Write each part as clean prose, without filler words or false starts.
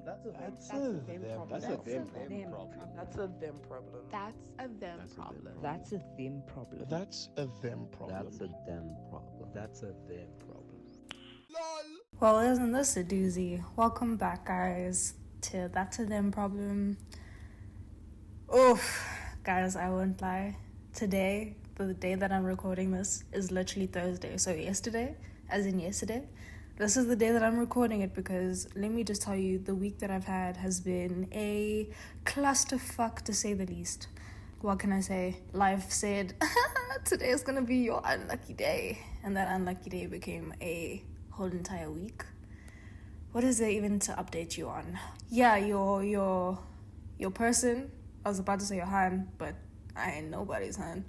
That's a them. That's a them problem. That's a them problem. That's a them problem. That's a them problem. That's a them problem. That's a them problem. That's a them problem. That's a them problem. Well, isn't this a doozy? Welcome back, guys, to That's a Them Problem. Oof, guys, I won't lie. Today, the day that I'm recording this, is literally Thursday. So yesterday, as in yesterday, this is the day that I'm recording it because let me just tell you, the week that I've had has been a clusterfuck to say the least. What can I say? Life said, today is gonna be your unlucky day. And that unlucky day became a whole entire week. What is there even to update you on? Yeah, your person, I was about to say your hand, but I ain't nobody's hand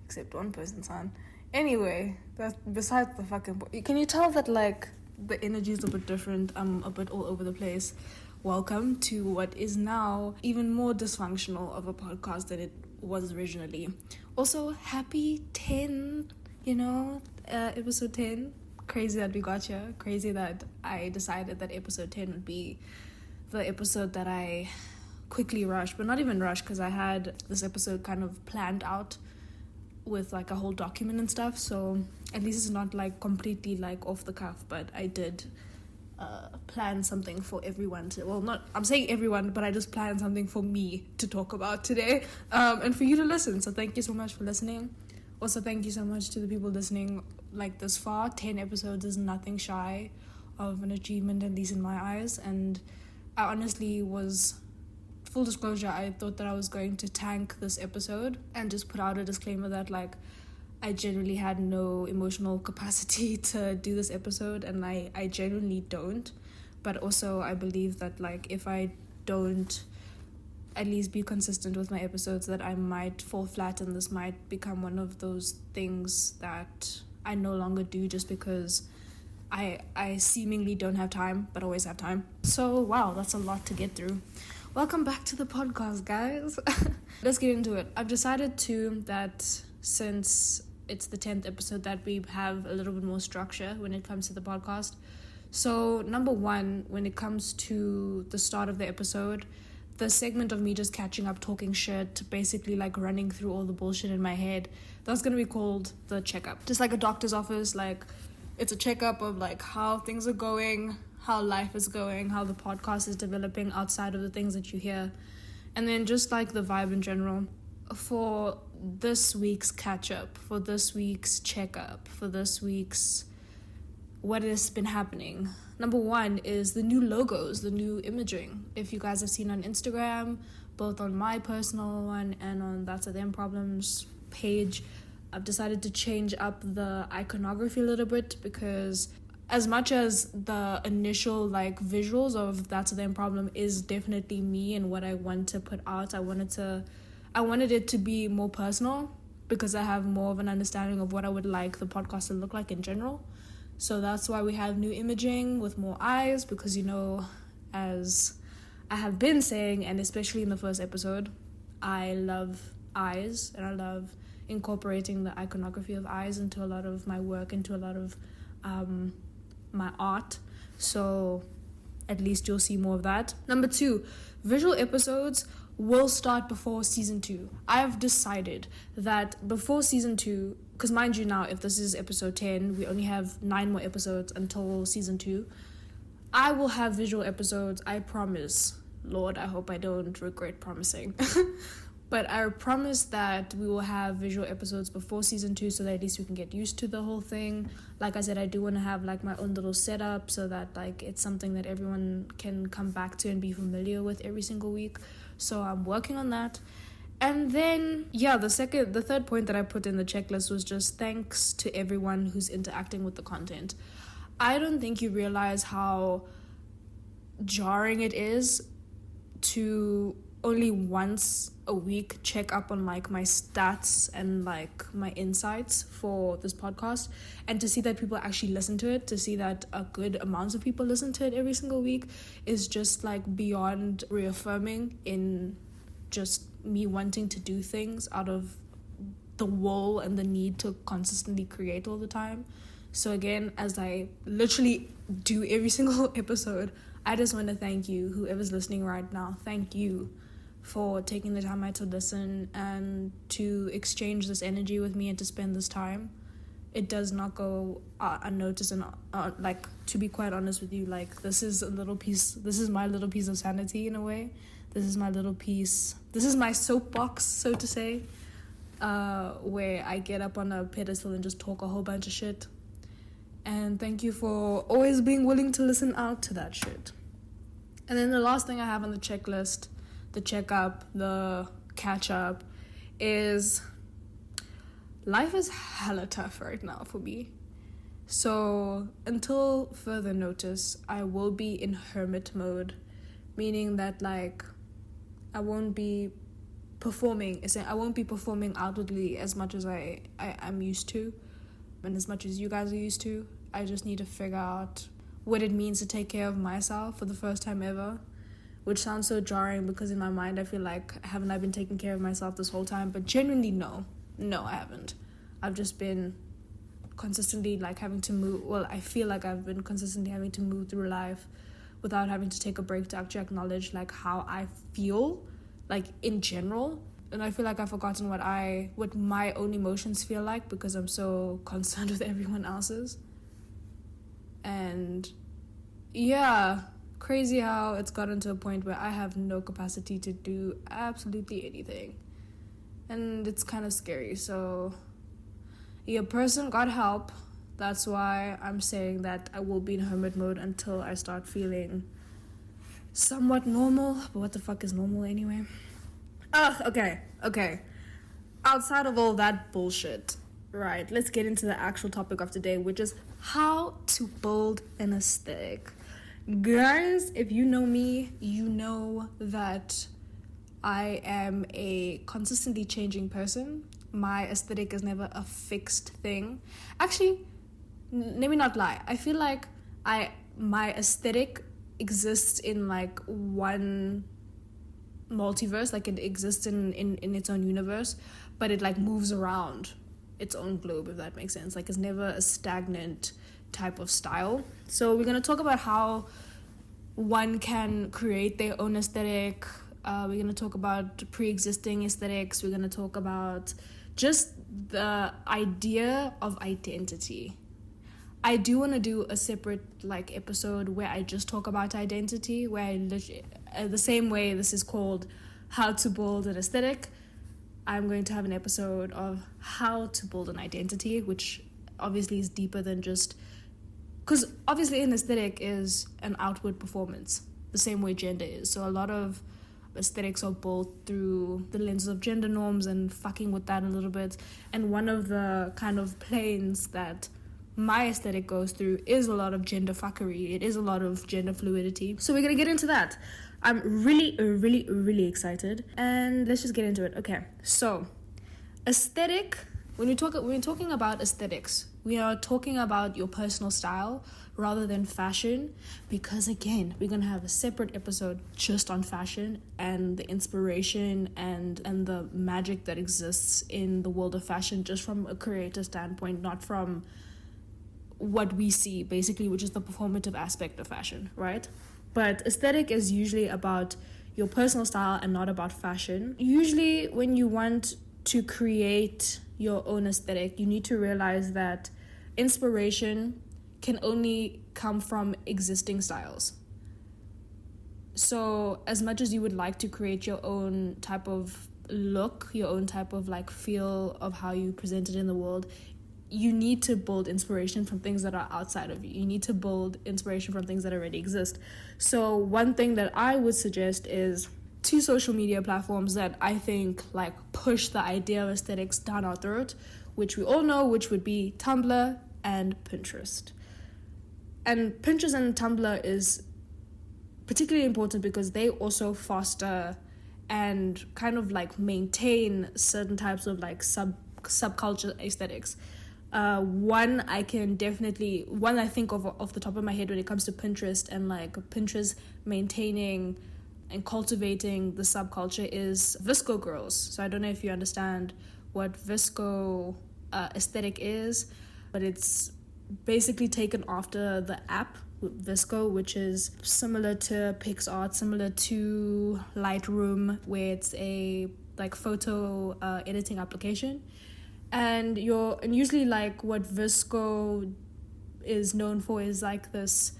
except one person's hand. Anyway, that's besides the fucking point. Can you tell that like the energy is a bit different? I'm a bit all over the place. Welcome to what is now even more dysfunctional of a podcast than it was originally. Also, happy 10, episode 10. Crazy that we got here. Crazy that I decided that episode 10 would be the episode that I quickly rushed, but not even rushed because I had this episode kind of planned out with like a whole document and stuff, so at least it's not like completely like off the cuff, but I did plan something for everyone to, well, not, I'm saying everyone, but I just planned something for me to talk about today, and for you to listen. So thank you so much for listening. Also, thank you so much to the people listening like this far. 10 episodes is nothing shy of an achievement, at least in my eyes. And I honestly was, full disclosure, I thought that I was going to tank this episode and just put out a disclaimer that like I genuinely had no emotional capacity to do this episode, and I genuinely don't. But also I believe that like if I don't at least be consistent with my episodes, that I might fall flat, and this might become one of those things that I no longer do just because I seemingly don't have time but always have time. So wow, that's a lot to get through. Welcome back to the podcast, guys. Let's get into it. I've decided that since it's the 10th episode that we have a little bit more structure when it comes to the podcast. So number one, when it comes to the start of the episode, the segment of me just catching up, talking shit, basically like running through all the bullshit in my head, that's gonna be called the checkup. Just like a doctor's office, like it's a checkup of like how things are going, how life is going, how the podcast is developing outside of the things that you hear, and then just like the vibe in general. For this week's catch up, for this week's checkup, for this week's what has been happening. Number one is the new logos, the new imaging. If you guys have seen on Instagram, both on my personal one and on That's a Them Problems page, I've decided to change up the iconography a little bit because as much as the initial like visuals of That's a Them Problem is definitely me and what I want to put out, I wanted it to be more personal because I have more of an understanding of what I would like the podcast to look like in general. So that's why we have new imaging with more eyes, because as I have been saying, and especially in the first episode, I love eyes and I love incorporating the iconography of eyes into a lot of my work, into a lot of my art. So at least you'll see more of that. Number two, visual episodes will start before season 2. I've decided that before season 2, because mind you now, if this is episode 10, we only have 9 more episodes until season 2. I will have visual episodes, I promise. Lord, I hope I don't regret promising. But I promise that we will have visual episodes before season 2 so that at least we can get used to the whole thing. Like I said, I do want to have like my own little setup so that like it's something that everyone can come back to and be familiar with every single week. So I'm working on that. And then, yeah, the third point that I put in the checklist was just thanks to everyone who's interacting with the content. I don't think you realize how jarring it is to only once a week check up on like my stats and like my insights for this podcast, and to see that people actually listen to it, to see that a good amount of people listen to it every single week is just like beyond reaffirming in just me wanting to do things out of the will and the need to consistently create all the time. So again, as I literally do every single episode, I just want to thank you, whoever's listening right now. Thank you for taking the time out to listen and to exchange this energy with me and to spend this time. It does not go unnoticed, and like, to be quite honest with you, like, this is my little piece of sanity in a way. This is my little piece, this is my soapbox, so to say, where I get up on a pedestal and just talk a whole bunch of shit. And thank you for always being willing to listen out to that shit. And then the last thing I have on the checklist, the checkup, the catch up, is life is hella tough right now for me. So until further notice, I will be in hermit mode, meaning that, like, I won't be performing outwardly as much as I'm used to, and as much as you guys are used to. I just need to figure out what it means to take care of myself for the first time ever, which sounds so jarring because in my mind I feel like, haven't I been taking care of myself this whole time? But genuinely, no, I haven't. I've just been consistently, like, having to move. Well, I feel like I've been consistently having to move through life without having to take a break to actually acknowledge, like, how I feel, like, in general. And I feel like I've forgotten what my own emotions feel like because I'm so concerned with everyone else's. And yeah, crazy how it's gotten to a point where I have no capacity to do absolutely anything. And it's kind of scary. So your person got help. That's why I'm saying that I will be in hermit mode until I start feeling somewhat normal. But what the fuck is normal anyway? Okay. Outside of all that bullshit, right, let's get into the actual topic of today, which is how to build an aesthetic. Guys, if you know me, you know that I am a consistently changing person. My aesthetic is never a fixed thing. Actually, let me not lie. I feel like my aesthetic exists in, like, one multiverse, like, it exists in its own universe, but it, like, moves around its own globe, if that makes sense. Like, it's never a stagnant type of style. So we're going to talk about how one can create their own aesthetic. We're going to talk about pre-existing aesthetics. We're going to talk about just the idea of identity. I do want to do a separate, like, episode where I just talk about identity, where I literally, the same way this is called how to build an aesthetic, I'm going to have an episode of how to build an identity, which obviously is deeper than just, because obviously an aesthetic is an outward performance, the same way gender is. So a lot of aesthetics are built through the lenses of gender norms and fucking with that a little bit. And one of the kind of planes that my aesthetic goes through is a lot of gender fuckery. It is a lot of gender fluidity. So we're gonna get into that. I'm really excited, and let's just get into it. Okay, so aesthetic. When we're talking about aesthetics, we are talking about your personal style rather than fashion, because again, we're gonna have a separate episode just on fashion and the inspiration and the magic that exists in the world of fashion, just from a creator standpoint, not from what we see basically, which is the performative aspect of fashion, right? But aesthetic is usually about your personal style and not about fashion. Usually when you want to create your own aesthetic, you need to realize that inspiration can only come from existing styles. So as much as you would like to create your own type of look, your own type of, like, feel of how you present it in the world, you need to build inspiration from things that are outside of you. You need to build inspiration from things that already exist. So one thing that I would suggest is 2 social media platforms that I think, like, push the idea of aesthetics down our throat, which we all know, which would be Tumblr and Pinterest. And Pinterest and Tumblr is particularly important because they also foster and kind of, like, maintain certain types of, like, subculture aesthetics. One I think of off the top of my head when it comes to Pinterest and, like, Pinterest maintaining and cultivating the subculture is Visco girls. So I don't know if you understand what VSCO aesthetic is, but it's basically taken after the app VSCO, which is similar to PixArt, similar to Lightroom, where it's a like photo editing application. And usually like what VSCO is known for is like this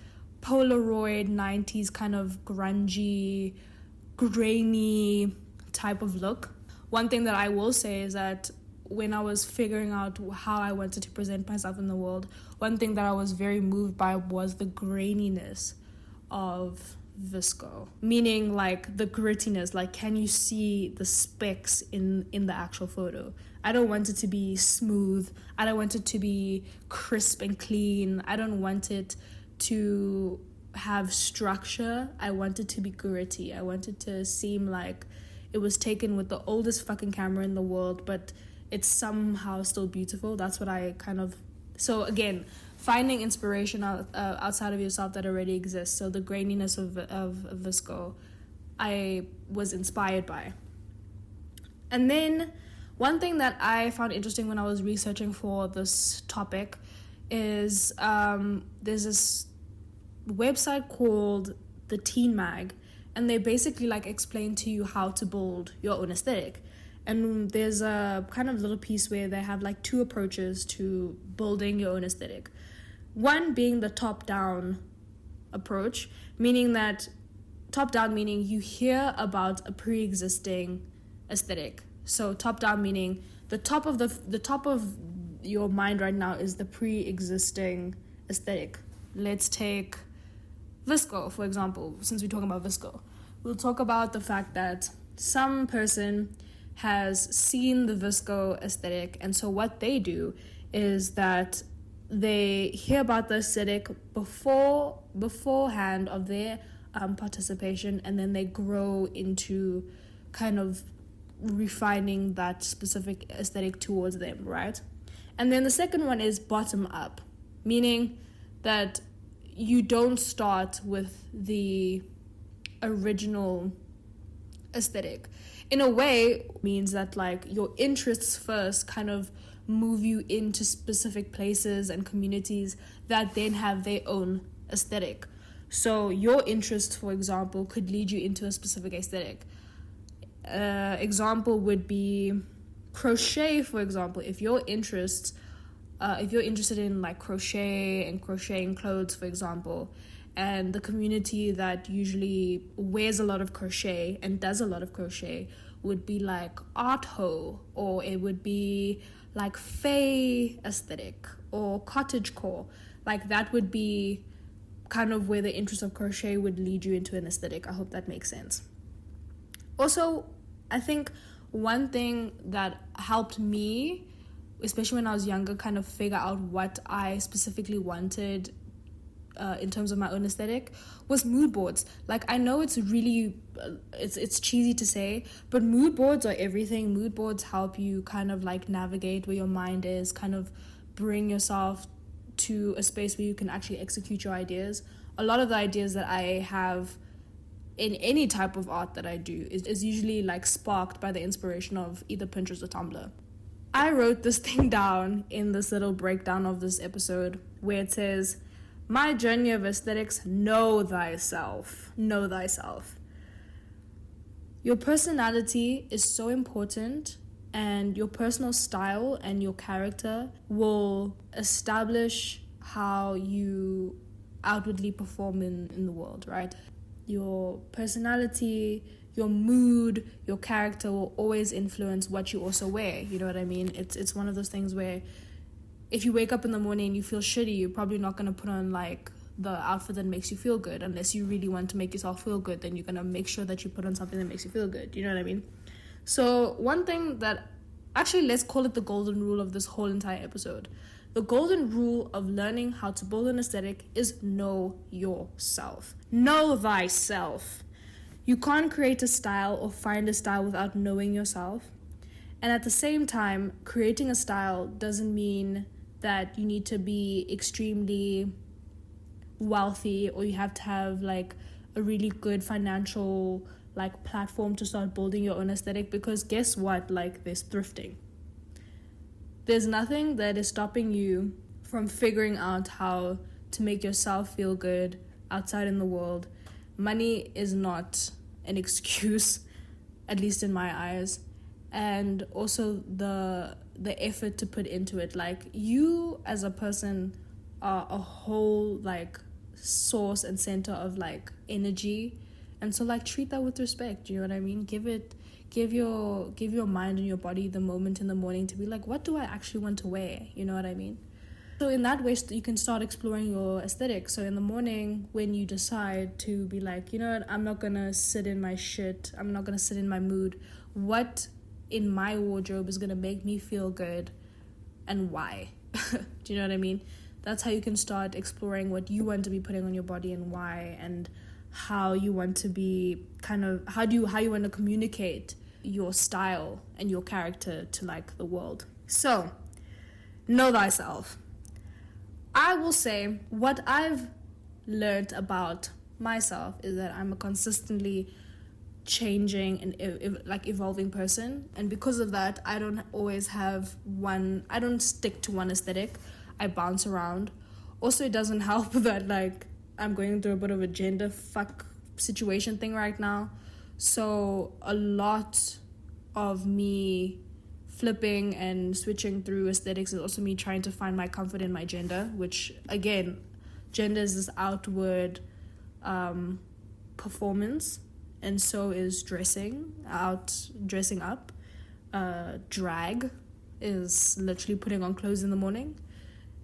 Polaroid 90s kind of grungy, grainy type of look. One thing that I will say is that when I was figuring out how I wanted to present myself in the world, one thing that I was very moved by was the graininess of VSCO, meaning like the grittiness, like can you see the specks in the actual photo? I don't want it to be smooth. I don't want it to be crisp and clean. I don't want it to have structure. I want it to be gritty. I want it to seem like it was taken with the oldest fucking camera in the world, but it's somehow still beautiful. That's what I kind of... So again, finding inspiration outside of yourself that already exists. So the graininess of VSCO, I was inspired by. And then one thing that I found interesting when I was researching for this topic is there's this website called the Teen Mag, and they basically like explain to you how to build your own aesthetic. And there's a kind of little piece where they have like two approaches to building your own aesthetic. One being the top-down approach, meaning that top-down meaning you hear about a pre-existing aesthetic. So top-down meaning the top of your mind right now is the pre-existing aesthetic. Let's take VSCO, for example, since we're talking about VSCO. We'll talk about the fact that some person has seen the VSCO aesthetic, and so what they do is that they hear about the aesthetic beforehand of their participation, and then they grow into kind of refining that specific aesthetic towards them, right? And then the second one is bottom up, meaning that you don't start with the original aesthetic. In a way, means that like your interests first kind of move you into specific places and communities that then have their own aesthetic. So your interests, for example, could lead you into a specific aesthetic. Example would be crochet, for example. If you're interested in like crochet and crocheting clothes, for example, and the community that usually wears a lot of crochet and does a lot of crochet would be like art ho, or it would be like fae aesthetic or cottagecore. Like that would be kind of where the interest of crochet would lead you into an aesthetic. I hope that makes sense. Also, I think one thing that helped me, especially when I was younger, kind of figure out what I specifically wanted in terms of my own aesthetic was mood boards. Like I know it's really it's cheesy to say, but mood boards are everything. Mood boards help you kind of like navigate where your mind is, kind of bring yourself to a space where you can actually execute your ideas. A lot of the ideas that I have in any type of art that I do is usually like sparked by the inspiration of either Pinterest or Tumblr. I wrote this thing down in this little breakdown of this episode where it says, my journey of aesthetics, know thyself. Know thyself. Your personality is so important, and your personal style and your character will establish how you outwardly perform in the world, right? Your personality, your mood, your character will always influence what you also wear. You know what I mean? It's one of those things where if you wake up in the morning and you feel shitty, you're probably not going to put on like the outfit that makes you feel good. Unless you really want to make yourself feel good, then you're going to make sure that you put on something that makes you feel good. You know what I mean? So one thing that, actually let's call it the golden rule of this whole entire episode. The golden rule of learning how to build an aesthetic is know yourself. Know thyself. You can't create a style or find a style without knowing yourself. And at the same time, creating a style doesn't mean that you need to be extremely wealthy or you have to have like a really good financial like platform to start building your own aesthetic, because guess what? Like there's thrifting. there's nothing that is stopping you from figuring out how to make yourself feel good outside in the world. Money is not an excuse, at least in my eyes. And also the effort to put into it. Like, you as a person are a whole like source and center of like energy, and so like treat that with respect. You know what I mean? Give your mind and your body the moment in the morning to be like, what do I actually want to wear? You know what I mean? So in that way, you can start exploring your aesthetic. So in the morning, when you decide to be like, you know what, I'm not gonna sit in my shit, I'm not gonna sit in my mood, what in my wardrobe is gonna make me feel good, and why? Do you know what I mean? That's how you can start exploring what you want to be putting on your body and why, and how you want to be how you want to communicate your style and your character to like the world. So, know thyself. I will say what I've learned about myself is that I'm a consistently changing and evolving person, and because of that, I don't stick to one aesthetic. I bounce around. Also, it doesn't help that like I'm going through a bit of a gender fuck situation thing right now, so a lot of me flipping and switching through aesthetics is also me trying to find my comfort in my gender, which again, gender is this outward performance, and so is dressing up. Drag is literally putting on clothes in the morning.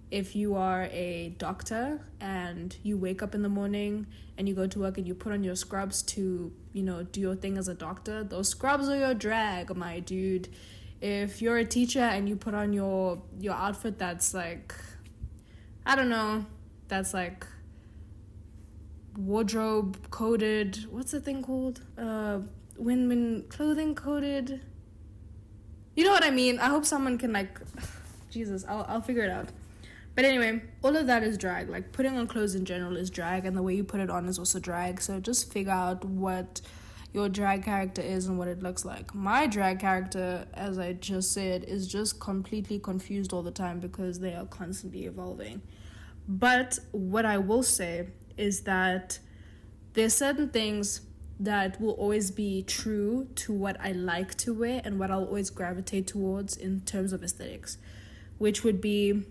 If you are a doctor and you wake up in the morning and you go to work and you put on your scrubs to, you know, do your thing as a doctor, those scrubs are your drag, my dude. If you're a teacher and you put on your outfit that's like, I don't know, that's like wardrobe coded, what's the thing called? When clothing coded, you know what I mean? I hope someone can like, Jesus, I'll figure it out. But anyway, all of that is drag. Like, putting on clothes in general is drag, and the way you put it on is also drag. So just figure out what your drag character is and what it looks like. My drag character, as I just said, is just completely confused all the time because they are constantly evolving. But what I will say is that there's certain things that will always be true to what I like to wear and what I'll always gravitate towards in terms of aesthetics, which would be,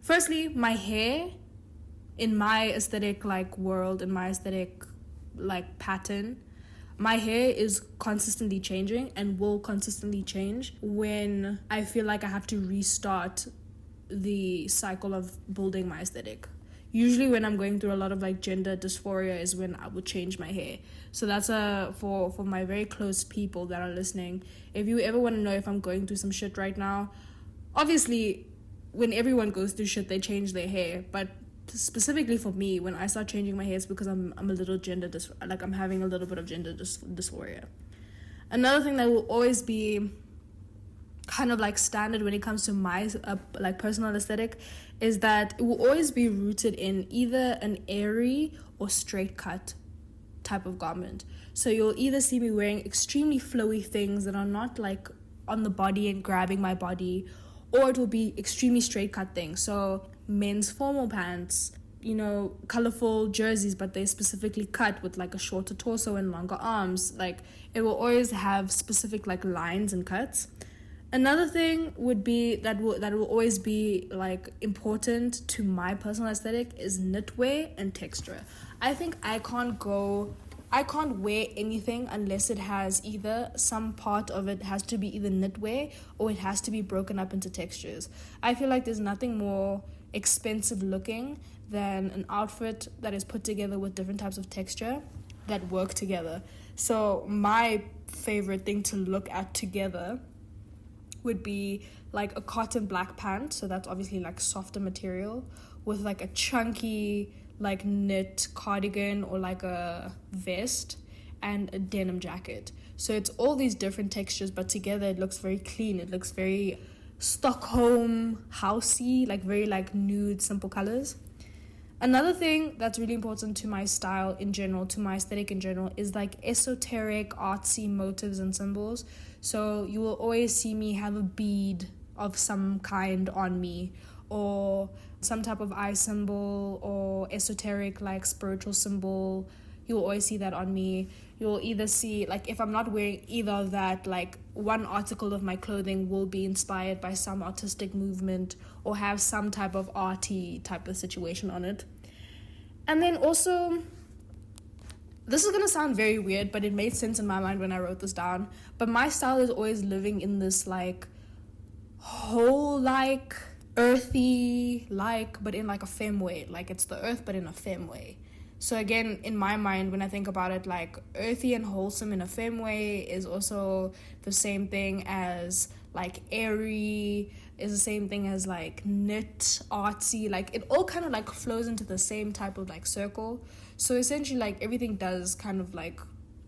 firstly, my hair. In my aesthetic like world, in my aesthetic like pattern, my hair is consistently changing and will consistently change when I feel like I have to restart the cycle of building my aesthetic. Usually when I'm going through a lot of like gender dysphoria is when I would change my hair. So that's for my very close people that are listening. If you ever want to know if I'm going through some shit right now, obviously when everyone goes through shit, they change their hair. But specifically for me, when I start changing my hair, it's because I'm a little I'm having a little bit of gender dysphoria. Another thing that will always be kind of like standard when it comes to my like personal aesthetic is that it will always be rooted in either an airy or straight cut type of garment. So you'll either see me wearing extremely flowy things that are not like on the body and grabbing my body, or it will be extremely straight cut things. So men's formal pants, you know, colorful jerseys, but they're specifically cut with like a shorter torso and longer arms. Like, it will always have specific like lines and cuts. Another thing would be that will always be like important to my personal aesthetic is knitwear and texture. I think I can't wear anything unless it has either some part of it has to be either knitwear or it has to be broken up into textures. I feel like there's nothing more expensive looking than an outfit that is put together with different types of texture that work together. So my favorite thing to look at together would be like a cotton black pant, so that's obviously like softer material, with like a chunky like knit cardigan or like a vest and a denim jacket. So it's all these different textures, but together it looks very clean. It looks very Stockholm housey, like very like nude, simple colors. Another thing that's really important to my style in general, to my aesthetic in general, is like esoteric, artsy motives and symbols. So you will always see me have a bead of some kind on me, or some type of eye symbol or esoteric like spiritual symbol. You'll always see that on me. You'll either see, like, if I'm not wearing either of that, like, one article of my clothing will be inspired by some artistic movement or have some type of arty type of situation on it. And then also, this is gonna sound very weird, but it made sense in my mind when I wrote this down. But my style is always living in this like whole like earthy like, but in like a femme way. Like it's the earth, but in a femme way. So again, in my mind, when I think about it, like earthy and wholesome in a femme way is also the same thing as like airy, is the same thing as like knit, artsy. Like it all kind of like flows into the same type of like circle. So essentially like everything does kind of like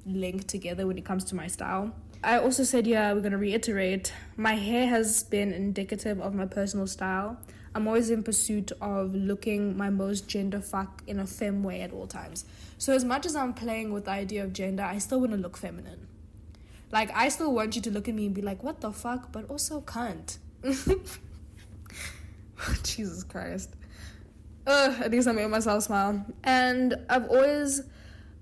link together when it comes to my style. I also said, yeah, we're going to reiterate, my hair has been indicative of my personal style. I'm always in pursuit of looking my most gender fuck in a femme way at all times. So as much as I'm playing with the idea of gender, I still want to look feminine. Like, I still want you to look at me and be like, what the fuck? But also cunt. Jesus Christ. At least I made myself smile. And I've always,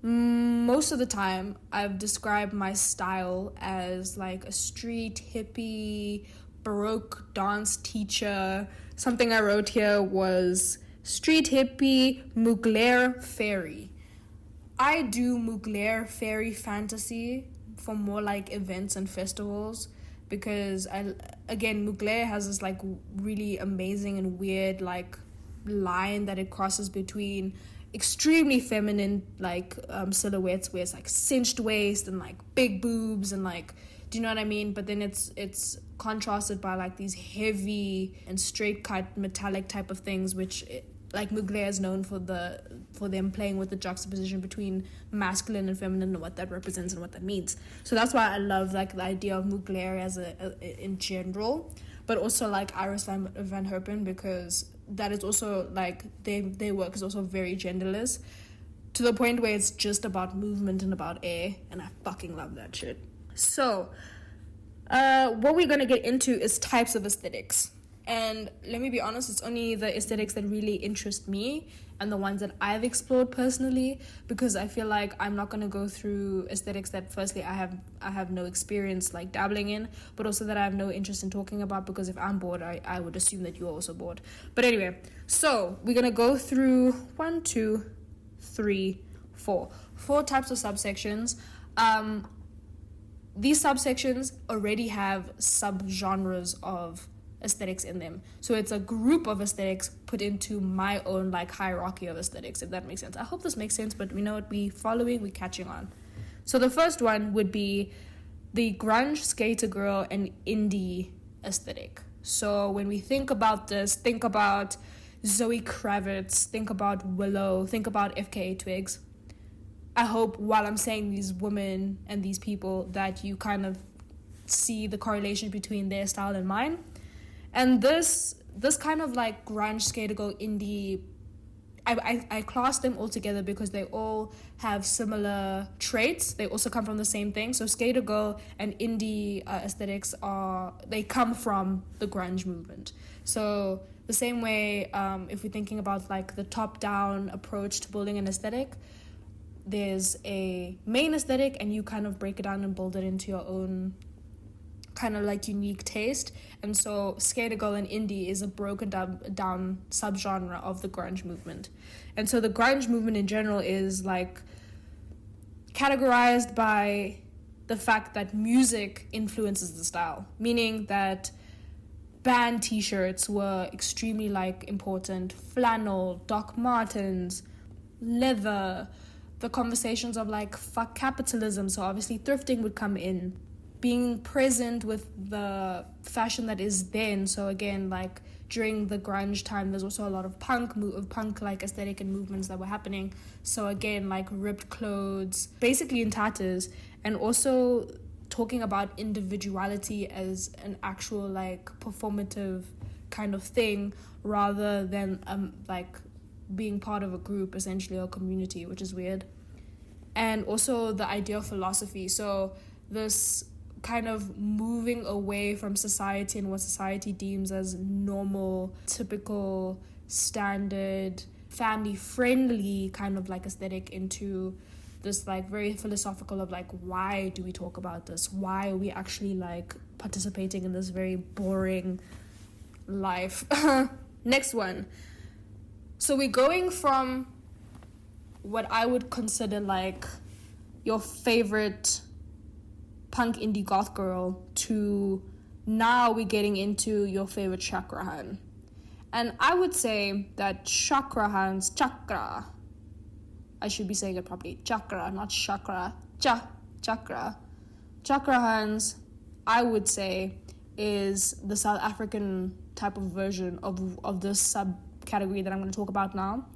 most of the time, I've described my style as like a street hippie, Baroque dance teacher. Something I wrote here was street hippie, Mugler fairy. I do Mugler fairy fantasy for more like events and festivals, because Mugler has this like really amazing and weird like line that it crosses between extremely feminine like silhouettes where it's like cinched waist and like big boobs and like, do you know what I mean? But then it's contrasted by like these heavy and straight cut metallic type of things, which like Mugler is known for them playing with the juxtaposition between masculine and feminine and what that represents and what that means. So that's why I love like the idea of Mugler as in general, but also like Iris van Herpen, because that is also like their work is also very genderless, to the point where it's just about movement and about air, and I fucking love that shit. So what we're gonna get into is types of aesthetics. And let me be honest, it's only the aesthetics that really interest me and the ones that I've explored personally, because I feel like I'm not going to go through aesthetics that firstly I have no experience like dabbling in, but also that I have no interest in talking about, because if I'm bored, I would assume that you're also bored. But anyway, so we're going to go through 1, 2, 3, 4 types of subsections. These subsections already have subgenres of aesthetics in them, so it's a group of aesthetics put into my own like hierarchy of aesthetics, if that makes sense. I hope this makes sense, but we know what we're catching on. So the first one would be the grunge, skater girl, and indie aesthetic. So when we think about this, think about Zoe Kravitz, think about Willow, think about FKA Twigs. I hope while I'm saying these women and these people that you kind of see the correlation between their style and mine. And this kind of like grunge, skater girl, indie, I class them all together because they all have similar traits. They also come from the same thing. So skater girl and indie aesthetics they come from the grunge movement. So the same way, if we're thinking about like the top-down approach to building an aesthetic, there's a main aesthetic and you kind of break it down and build it into your own kind of like unique taste. And so skater girl and indie is a broken down subgenre of the grunge movement. And so the grunge movement in general is like categorized by the fact that music influences the style, meaning that band t-shirts were extremely like important, flannel, Doc Martens, leather, the conversations of like fuck capitalism, so obviously thrifting would come in, being present with the fashion that is then. So again, like during the grunge time, there's also a lot of punk like aesthetic and movements that were happening. So again, like ripped clothes, basically in tatters, and also talking about individuality as an actual like performative kind of thing, rather than like being part of a group essentially, or community, which is weird. And also the idea of philosophy. So this kind of moving away from society and what society deems as normal, typical, standard, family-friendly kind of like aesthetic into this like very philosophical of like, why do we talk about this? Why are we actually like participating in this very boring life? Next one. So we're going from what I would consider like your favorite punk indie goth girl to now we're getting into your favorite Chakrahan. And I would say that Chakrahan's chakra, I should be saying it properly, chakra, not chakra, chakra. Chakrahan's, I would say, is the South African type of version of this subcategory that I'm going to talk about now,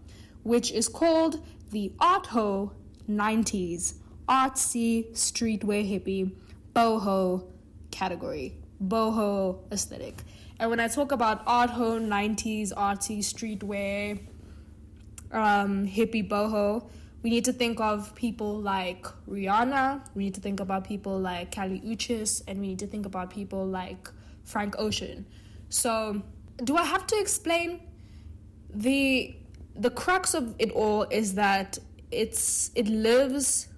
which is called the Artho 90s, artsy, streetwear hippie, boho category, boho aesthetic. And when I talk about Artho 90s, artsy, streetwear, hippie, boho, we need to think of people like Rihanna, we need to think about people like Kali Uchis, and we need to think about people like Frank Ocean. So, do I have to explain? The crux of it all is that it lives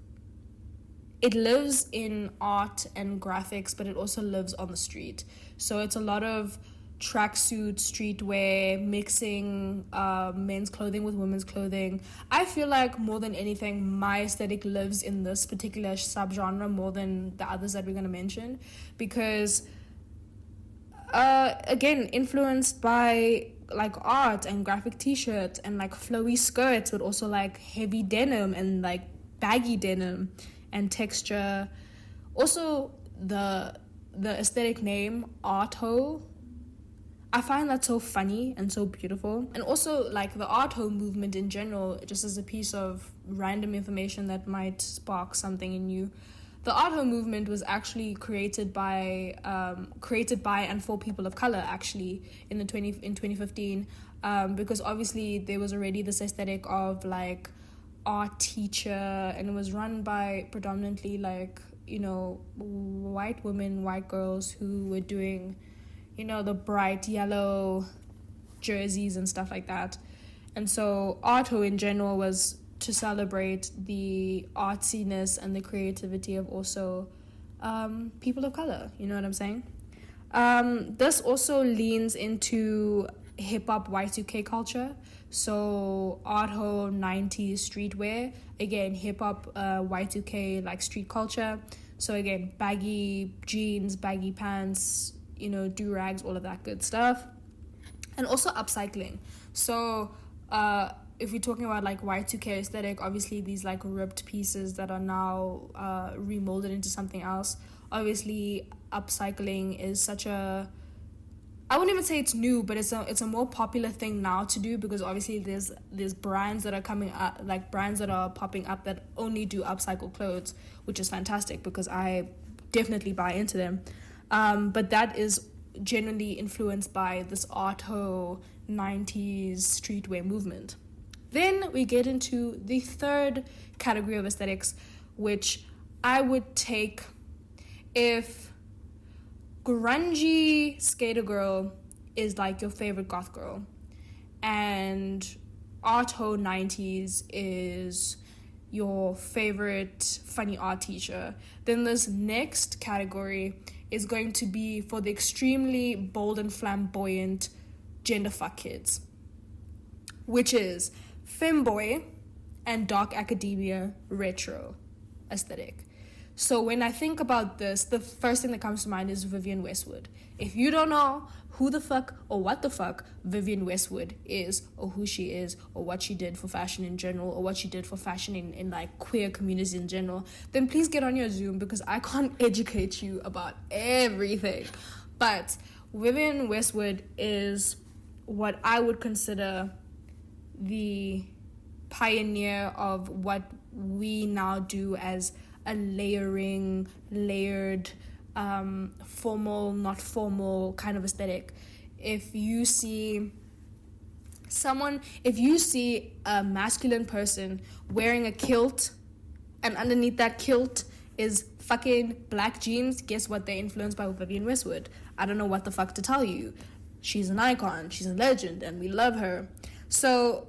in art and graphics, but it also lives on the street. So it's a lot of tracksuit, streetwear, mixing men's clothing with women's clothing. I feel like more than anything, my aesthetic lives in this particular subgenre more than the others that we're going to mention, because again, influenced by like art and graphic t-shirts and like flowy skirts, but also like heavy denim and like baggy denim and texture. Also the aesthetic name Artho, I find that so funny and so beautiful. And also like the Artho movement in general, just as a piece of random information that might spark something in you. The Artho movement was actually created by and for people of color actually in 2015, because obviously there was already this aesthetic of like art teacher, and it was run by predominantly like, you know, white women, white girls who were doing, you know, the bright yellow jerseys and stuff like that. And so Artho in general was to celebrate the artsiness and the creativity of also people of color, you know what I'm saying? This also leans into hip-hop Y2K culture. So Artho 90s streetwear, again, hip-hop Y2K like street culture. So again, baggy jeans, baggy pants, you know, do-rags, all of that good stuff. And also upcycling. So if we're talking about like Y2K aesthetic, obviously these like ripped pieces that are now remolded into something else. Obviously upcycling is such a, I wouldn't even say it's new, but it's a more popular thing now to do, because obviously there's brands that are coming up, like brands that are popping up that only do upcycle clothes, which is fantastic because I definitely buy into them. But that is generally influenced by this Artho 90s streetwear movement. Then we get into the third category of aesthetics, which I would take if grungy skater girl is like your favorite goth girl and Artho 90s is your favorite funny art teacher, then this next category is going to be for the extremely bold and flamboyant genderfuck kids, which is femboy and dark academia retro aesthetic. So when I think about this, the first thing that comes to mind is Vivienne Westwood. If you don't know who the fuck or what the fuck Vivienne Westwood is, or who she is, or what she did for fashion in general, or what she did for fashion in like queer communities in general, then please get on your Zoom, because I can't educate you about everything. But Vivienne Westwood is what I would consider the pioneer of what we now do as a layered, formal, not formal kind of aesthetic. If you see a masculine person wearing a kilt, and underneath that kilt is fucking black jeans. Guess what? They're influenced by Vivienne Westwood. I don't know what the fuck to tell you. She's an icon. She's a legend, and we love her. So,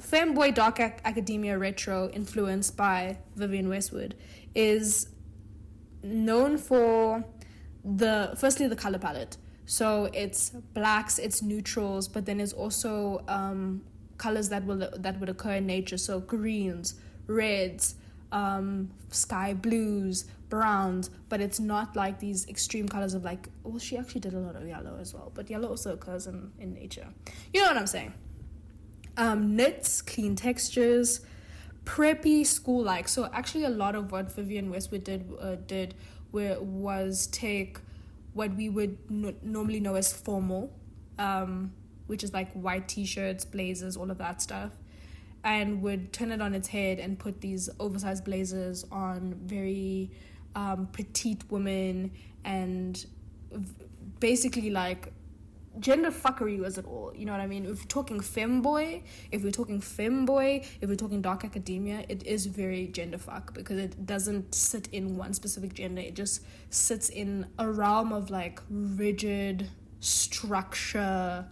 Femboy Dark Academia Retro, influenced by Vivienne Westwood, is known for firstly the color palette. So it's blacks, it's neutrals, but then it's also colors that would occur in nature. So greens, reds, sky blues, browns, but it's not like these extreme colors of like, well, she actually did a lot of yellow as well, but yellow also occurs in nature. You know what I'm saying? Knits, clean textures, preppy, school-like. So actually a lot of what Vivienne Westwood did was take what we would normally know as formal, which is like white t-shirts, blazers, all of that stuff, and would turn it on its head and put these oversized blazers on very petite women, and basically like gender fuckery was it all, you know what I mean? If we're talking femboy, if we're talking dark academia, it is very gender fuck, because it doesn't sit in one specific gender. It just sits in a realm of like rigid structure,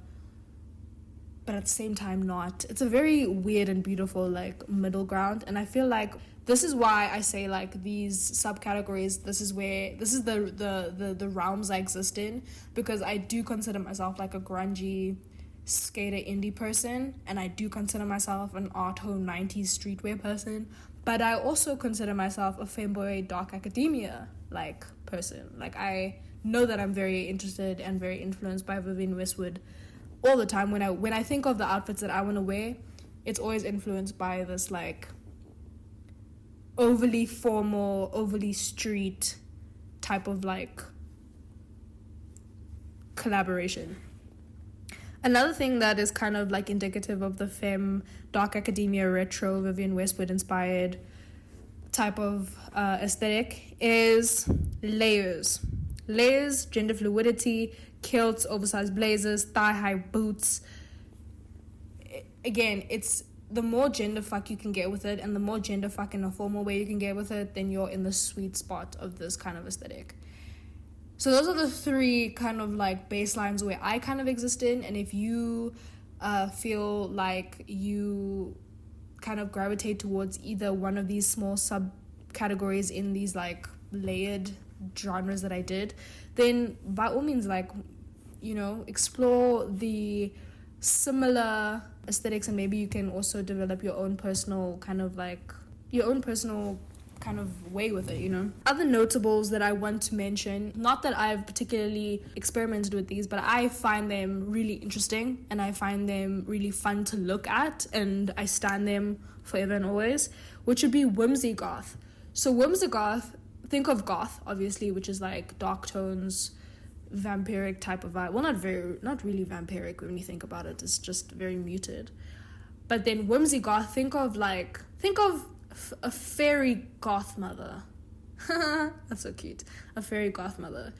but at the same time not. It's a very weird and beautiful like middle ground, and I feel like this is why I say like these subcategories, this is the realms I exist in, because I do consider myself like a grungy skater indie person, and I do consider myself an art home 90s streetwear person, but I also consider myself a femboy dark academia like person. Like I know that I'm very interested and very influenced by Vivienne Westwood all the time. When I think of the outfits that I want to wear, it's always influenced by this like overly formal, overly street type of like collaboration. Another thing that is kind of like indicative of the femme dark academia retro Vivienne Westwood inspired type of aesthetic is layers, gender fluidity, kilts, oversized blazers, thigh-high boots. Again, it's the more gender fuck you can get with it, and the more gender fuck in a formal way you can get with it, then you're in the sweet spot of this kind of aesthetic. So those are the three kind of like baselines where I kind of exist in, and if you feel like you kind of gravitate towards either one of these small subcategories in these like layered genres that I did, then by all means, like, you know, explore the similar aesthetics, and maybe you can also develop your own personal kind of way with it, you know. Other notables that I want to mention, not that I've particularly experimented with these, but I find them really interesting and I find them really fun to look at, and I stand them forever and always, which would be whimsy goth. So whimsy goth, think of goth obviously, which is like dark tones, vampiric type of vibe. Well, not really vampiric when you think about it. It's just very muted. But then whimsy goth, think of a fairy goth mother. That's so cute. A fairy goth mother.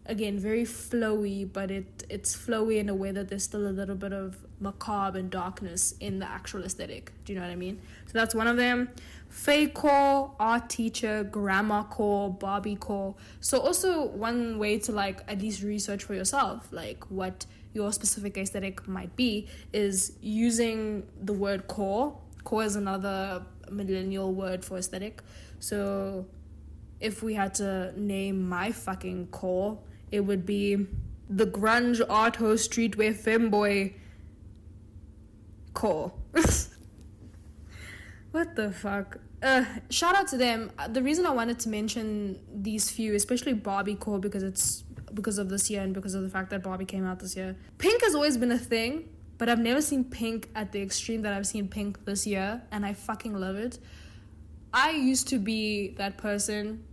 Again, very flowy, but it's flowy in a way that there's still a little bit of macabre and darkness in the actual aesthetic. Do you know what I mean? So that's one of them. Fae core, art teacher, grandma core, Barbie core. So also one way to like at least research for yourself like what your specific aesthetic might be is using the word core. Core is another millennial word for aesthetic. So if we had to name my fucking core, it would be the grunge art host streetwear femboy core. What the fuck? Shout out to them. The reason I wanted to mention these few, especially Barbie core, because it's because of this year and because of the fact that Barbie came out this year. Pink has always been a thing, but I've never seen pink at the extreme that I've seen pink this year, and I fucking love it. I used to be that person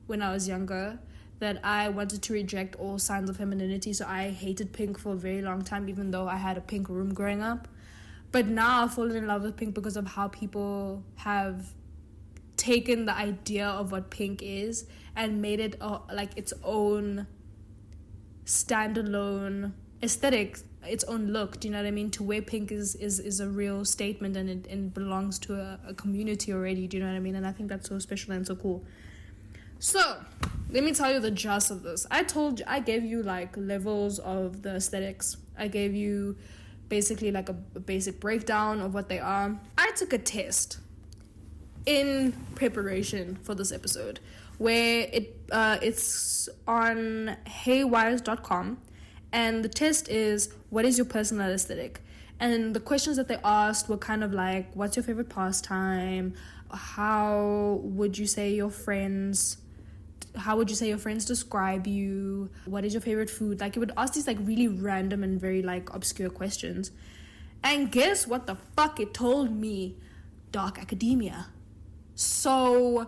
when I was younger that I wanted to reject all signs of femininity, so I hated pink for a very long time, even though I had a pink room growing up. But now I've fallen in love with pink because of how people have taken the idea of what pink is and made it like its own standalone aesthetic, its own look. Do you know what I mean? To wear pink is a real statement, and it belongs to a community already. Do you know what I mean? And I think that's so special and so cool. So, let me tell you the gist of this. I gave you like levels of the aesthetics. I gave you basically like a basic breakdown of what they are. I took a test in preparation for this episode where it's on heywise.com, and the test is, what is your personal aesthetic? And the questions that they asked were kind of like, what's your favorite pastime? How would you say your friends describe you? What is your favorite food? Like, it would ask these like really random and very like obscure questions. And guess what the fuck it told me? Dark academia. So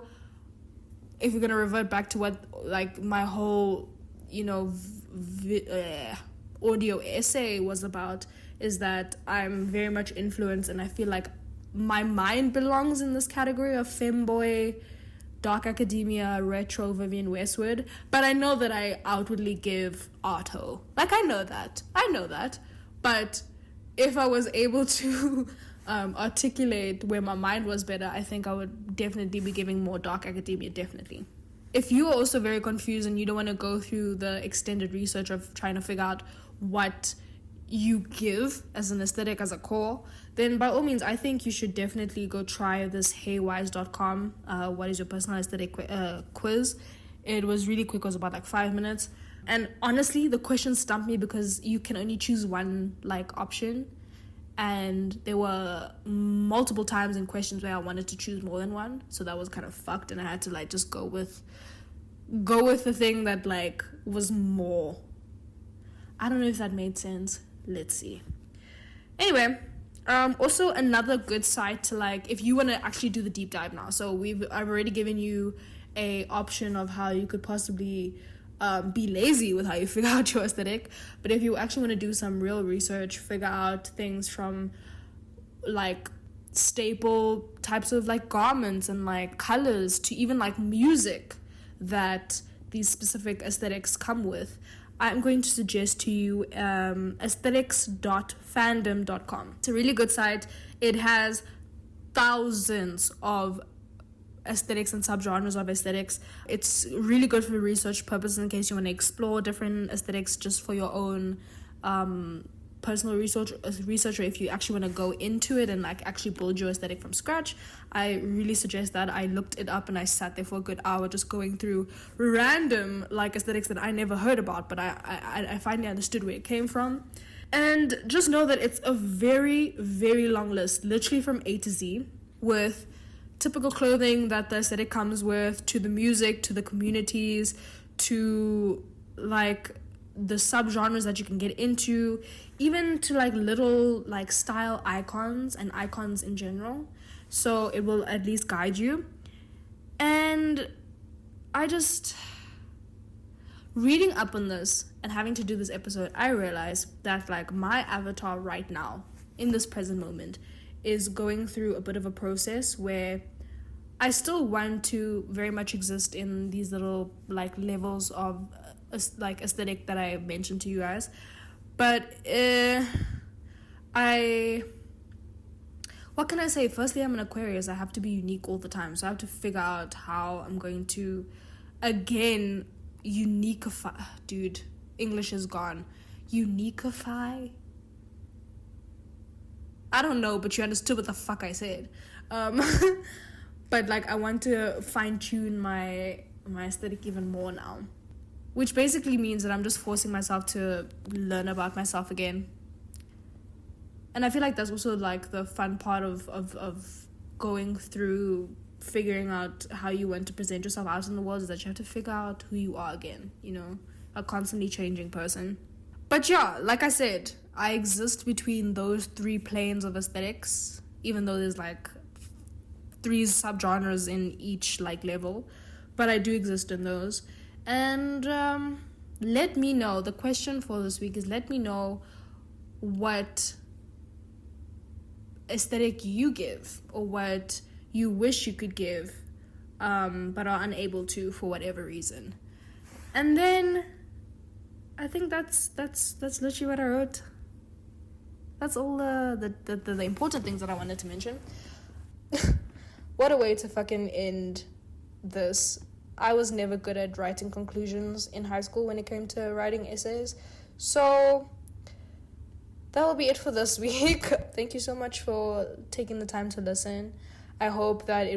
if you're gonna revert back to what like my whole, audio essay was about, is that I'm very much influenced, and I feel like my mind belongs in this category of femboy, dark academia, retro Vivienne Westwood. But I know that I outwardly give arto. Like, I know that. But if I was able to articulate where my mind was better, I think I would definitely be giving more dark academia, definitely. If you are also very confused and you don't want to go through the extended research of trying to figure out what you give as an aesthetic, as a core, then by all means, I think you should definitely go try this heywise.com what is your personal aesthetic quiz. It was really quick. It was about like 5 minutes, and honestly the question stumped me because you can only choose one like option, and there were multiple times in questions where I wanted to choose more than one, so that was kind of fucked, and I had to like just go with the thing that like was more. I don't know if that made sense. Let's see. Anyway, also another good site to like, if you want to actually do the deep dive now. So I've already given you a option of how you could possibly be lazy with how you figure out your aesthetic. But if you actually want to do some real research, figure out things from like staple types of like garments and like colors to even like music that these specific aesthetics come with, I'm going to suggest to you aesthetics.fandom.com. It's a really good site. It has thousands of aesthetics and subgenres of aesthetics. It's really good for research purposes in case you want to explore different aesthetics just for your own personal research, or if you actually want to go into it and like actually build your aesthetic from scratch. I really suggest that. I looked it up and I sat there for a good hour just going through random like aesthetics that I never heard about, but I finally understood where it came from. And just know that it's a very, very long list, literally from A to Z, with typical clothing that the aesthetic comes with, to the music, to the communities, to like the subgenres that you can get into, even to like little like style icons and icons in general. So it will at least guide you. And I just, reading up on this and having to do this episode, I realized that like my avatar right now in this present moment is going through a bit of a process where I still want to very much exist in these little like levels of like aesthetic that I mentioned to you guys, but what can I say? Firstly, I'm an Aquarius. I have to be unique all the time, so I have to figure out how I'm going to again uniqueify. Dude, English is gone. Uniqueify? I don't know, but you understood what the fuck I said. But like I want to fine-tune my aesthetic even more now, which basically means that I'm just forcing myself to learn about myself again. And I feel like that's also like the fun part of going through figuring out how you want to present yourself out in the world, is that you have to figure out who you are again, a constantly changing person. But yeah, like I said, I exist between those three planes of aesthetics, even though there's like 3 subgenres in each like level, but I do exist in those. And let me know, the question for this week is, let me know what aesthetic you give or what you wish you could give but are unable to for whatever reason. And then I think that's literally what I wrote. That's all the important things that I wanted to mention. What a way to fucking end this I was never good at writing conclusions in high school when it came to writing essays. So that will be it for this week. Thank you so much for taking the time to listen. I hope that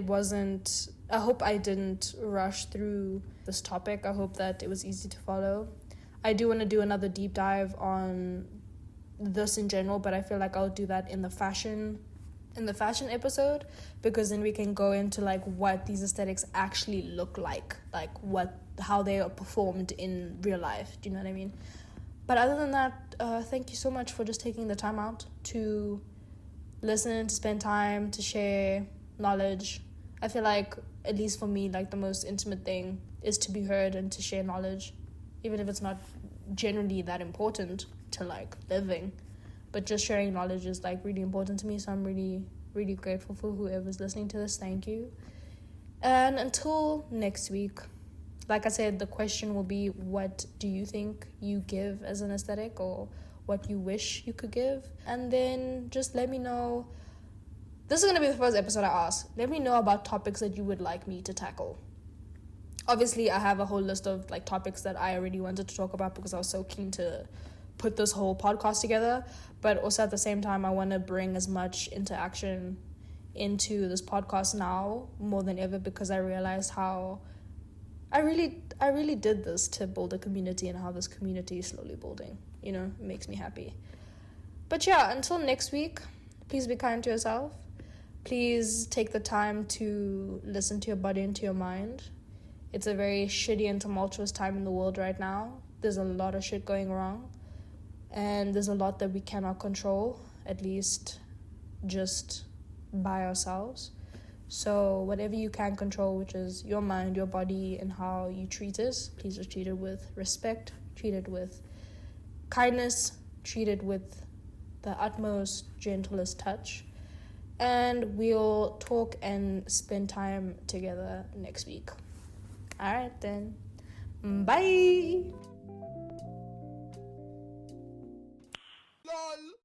I hope I didn't rush through this topic. I hope that it was easy to follow. I do want to do another deep dive on this in general, but I feel like I'll do that in the fashion episode, because then we can go into like what these aesthetics actually look like how they are performed in real life. Do you know what I mean? But other than that, thank you so much for just taking the time out to listen, to spend time, to share knowledge. I feel like, at least for me, like the most intimate thing is to be heard and to share knowledge, even if it's not generally that important to like living, but just sharing knowledge is like really important to me. So I'm really, really grateful for whoever's listening to this. Thank you. And until next week, like I said, the question will be, what do you think you give as an aesthetic, or what you wish you could give? And then just let me know. This is going to be the first episode I ask. Let me know about topics that you would like me to tackle. Obviously, I have a whole list of like topics that I already wanted to talk about because I was so keen to put this whole podcast together. But also at the same time, I want to bring as much interaction into this podcast now more than ever, because I realized how I really did this to build a community, and how this community is slowly building. You know, it makes me happy. But yeah, until next week, please be kind to yourself. Please take the time to listen to your body and to your mind. It's a very shitty and tumultuous time in the world right now. There's a lot of shit going wrong, and there's a lot that we cannot control, at least just by ourselves. So whatever you can control, which is your mind, your body, and how you treat it, please just treat it with respect, treat it with kindness, treat it with the utmost gentlest touch. And we'll talk and spend time together next week. All right, then. Bye. LOL.